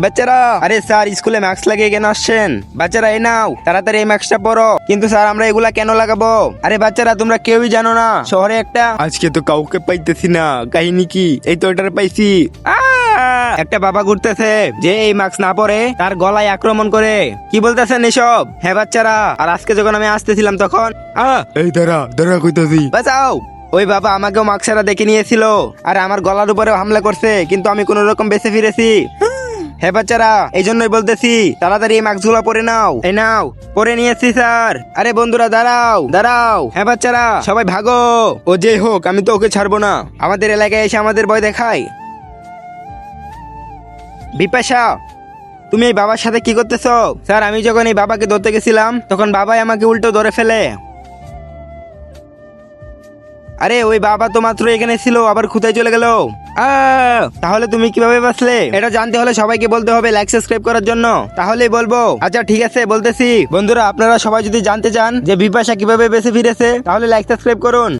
বাচ্চারা, আরে স্যার স্কুলে মাস্ক লাগিয়ে কেন আসছেন? বাচ্চারা এই নাও, তাড়াতাড়ি এই মাস্কটা পরো। কিন্তু স্যার আমরা এগুলা কেন লাগাবো? আরে বাচ্চারা তোমরা কেউই জানো না শহরে আজকে তো কাউকে পাইতেছি না। কাহিনী কি? এই তো এটার পাইছি। একটা বাবা ঘুরতেছে যে এই মাস্ক না পরে তার গলায় আক্রমণ করে। কি বলতেছেন এসব? হ্যাঁ বাচ্চারা, আর আজকে যখন আমি আসতেছিলাম তখন এই দাঁড়া কইতাছি। বাঁচাও, ওই বাবা আমাকেও মাস্ক ছাড়া দেখে নিয়েছিল আর আমার গলার উপরে হামলা করছে, কিন্তু আমি কোন রকম বেঁচে ফিরেছি। হ্যাঁ বাচ্চারা, এই জন্যই বলতেছি তাড়াতাড়ি এই মাস্ক গুলা পরে নাও। এই নাও, পরে নিয়েছি স্যার। আরে বন্ধুরা দাঁড়াও দাঁড়াও। হ্যাঁ বাচ্চারা সবাই ভাগো। ও যে হোক, আমি তো ওকে ছাড়বো না। আমাদের এলাকায় এসে আমাদের ভয় দেখায়। বিপাশা, তুমি এই বাবার সাথে কি করতেছো? স্যার আমি যখন এই বাবাকে ধরতে গেছিলাম তখন বাবাই আমাকে উল্টো ধরে ফেলে। আরে ওই বাবা তো মাত্র এখানে ছিল, আবার কোথায় চলে গেল? তাহলে তুমি কিভাবে বাঁচলে? এটা জানতে হলে সবাইকে বলতে হবে লাইক সাবস্ক্রাইব করার জন্য, তাহলেই বলবো। আচ্ছা ঠিক আছে বলতেছি। বন্ধুরা আপনারা সবাই যদি জানতে চান যে বিপাশা কিভাবে বেঁচে ফিরেছে, তাহলে লাইক সাবস্ক্রাইব করুন।